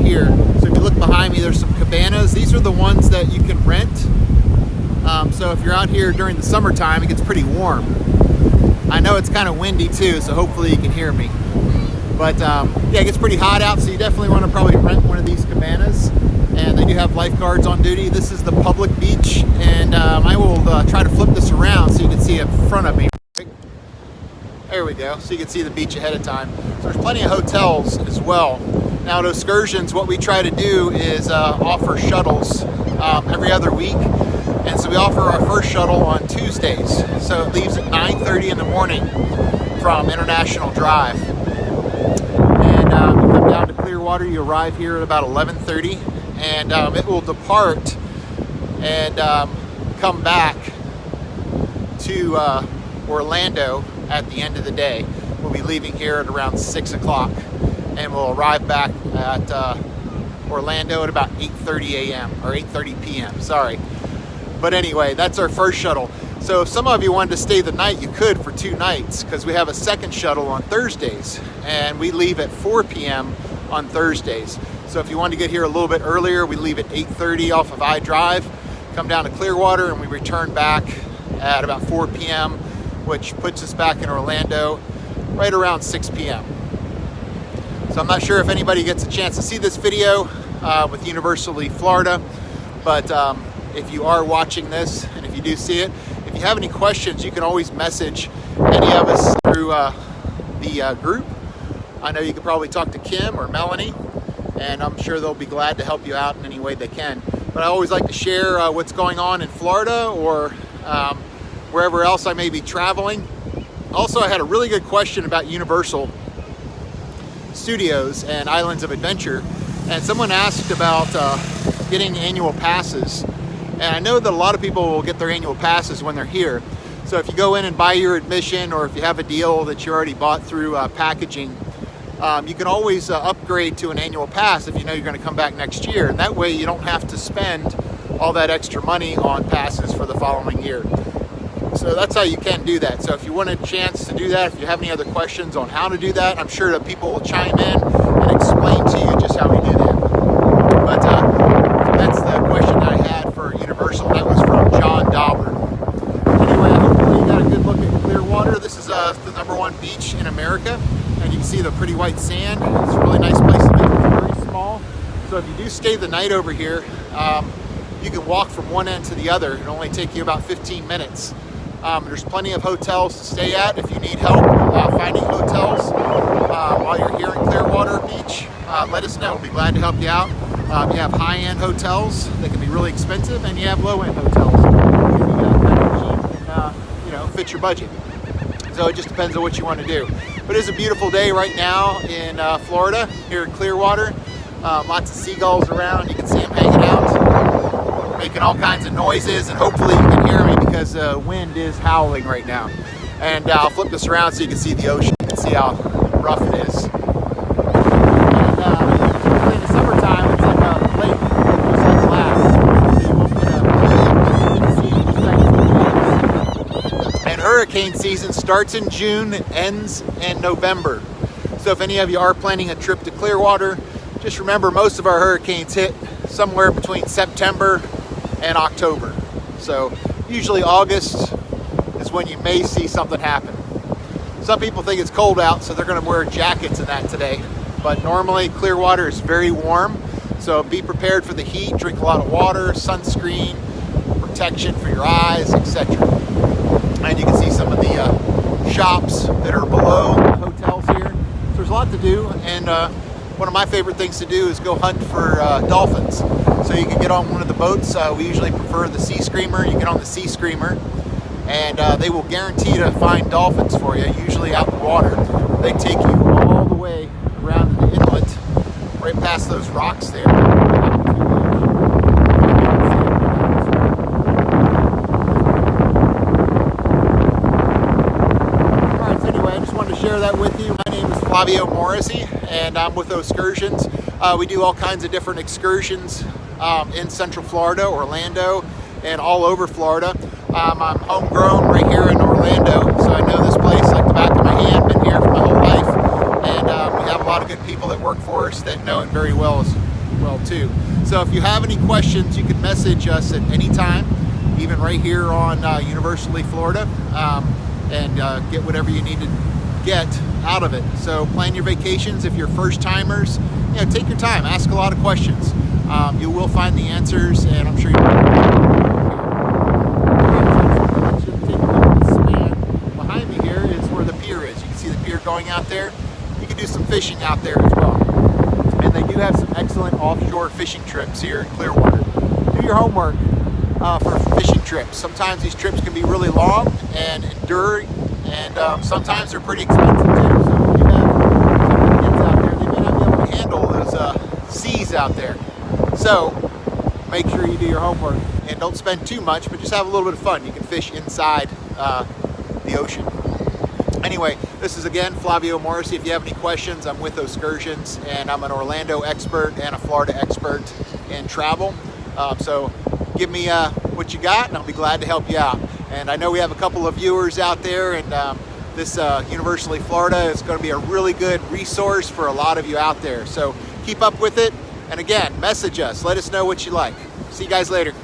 here. So if you look behind me, there's some cabanas. These are the ones that you can rent. So if you're out here during the summertime, it gets pretty warm. I know it's kind of windy too, so hopefully you can hear me. But yeah, it gets pretty hot out, so you definitely want to probably rent one of these cabanas. And they do have lifeguards on duty. This is the public beach, and I will try to flip this around so you can see it in front of me. There we go, so you can see the beach ahead of time. So there's plenty of hotels as well. Now at excursions, what we try to do is offer shuttles every other week. And so we offer our first shuttle on Tuesdays. So it leaves at 9:30 in the morning from International Drive. And you come down to Clearwater, you arrive here at about 11:30, and it will depart and come back to Orlando at the end of the day. We'll be leaving here at around 6 o'clock, and we'll arrive back at Orlando at about 8:30 a.m. or 8:30 p.m. Sorry. But anyway, that's our first shuttle. So if some of you wanted to stay the night, you could for 2 nights, because we have a second shuttle on Thursdays, and we leave at 4 p.m. on Thursdays. So if you want to get here a little bit earlier, we leave at 8:30 off of I Drive, come down to Clearwater, and we return back at about 4 p.m., which puts us back in Orlando right around 6 p.m. So I'm not sure if anybody gets a chance to see this video with University Florida, but if you are watching this, and if you do see it, if you have any questions, you can always message any of us through the group. I know you could probably talk to Kim or Melanie, and I'm sure they'll be glad to help you out in any way they can. But I always like to share what's going on in Florida or wherever else I may be traveling. Also, I had a really good question about Universal Studios and Islands of Adventure, and someone asked about getting annual passes. And I know that a lot of people will get their annual passes when they're here. So if you go in and buy your admission, or if you have a deal that you already bought through packaging, you can always upgrade to an annual pass if you know you're going to come back next year. And that way you don't have to spend all that extra money on passes for the following year. So that's how you can do that. So if you want a chance to do that, if you have any other questions on how to do that, I'm sure that people will chime in and explain to you just how we do that. But that's the question that I had for Universal. That was from John Dauber. Anyway, hopefully you got a good look at Clearwater. This is the #1 beach in America, and you can see the pretty white sand. It's a really nice place to be. It's very small. So if you do stay the night over here, you can walk from one end to the other. It'll only take you about 15 minutes. There's plenty of hotels to stay at. If you need help finding hotels while you're here in Clearwater Beach, let us know. We'll be glad to help you out. You have high-end hotels that can be really expensive, and you have low-end hotels that can be kind of cheap and fit your budget. So it just depends on what you want to do. But it's a beautiful day right now in Florida, here in Clearwater. Lots of seagulls around. You can see them hanging out, making all kinds of noises, and hopefully you can hear me because the wind is howling right now. And I'll flip this around so you can see the ocean and see how rough it is. Hurricane season starts in June and ends in November. So if any of you are planning a trip to Clearwater, just remember most of our hurricanes hit somewhere between September and October. So usually August is when you may see something happen. Some people think it's cold out, so they're going to wear jackets and that today. But normally Clearwater is very warm, so be prepared for the heat. Drink a lot of water, sunscreen, protection for your eyes, etc. And you can see some of the shops that are below the hotels here. So there's a lot to do, and one of my favorite things to do is go hunt for dolphins. So you can get on one of the boats. We usually prefer the Sea Screamer. You get on the Sea Screamer, and they will guarantee to find dolphins for you, usually out in the water. They take you all the way around the inlet, right past those rocks there. Share that with you. My name is Flavio Morrissey, and I'm with Excursions. We do all kinds of different excursions in Central Florida, Orlando, and all over Florida. I'm homegrown right here in Orlando, so I know this place like the back of my hand. Been here for my whole life, and we have a lot of good people that work for us that know it very well well too. So if you have any questions, you can message us at any time, even right here on Universally Florida, and get whatever you need to get out of it. So plan your vacations. If you're first timers, take your time, ask a lot of questions. You will find the answers, and I'm sure you behind me here is where the pier is. You can see the pier going out there. You can do some fishing out there as well. And they do have some excellent offshore fishing trips here in Clearwater. Do your homework for fishing trips. Sometimes these trips can be really long and enduring, and sometimes they're pretty expensive too. So if you have kids out there, they may not be able to handle those seas out there. So make sure you do your homework and don't spend too much, but just have a little bit of fun. You can fish inside the ocean. Anyway, this is again Flavio Morrissey. If you have any questions, I'm with Excursions, and I'm an Orlando expert and a Florida expert in travel. So give me what you got, and I'll be glad to help you out. And I know we have a couple of viewers out there, and this Universally Florida is going to be a really good resource for a lot of you out there. So keep up with it. And again, message us. Let us know what you like. See you guys later.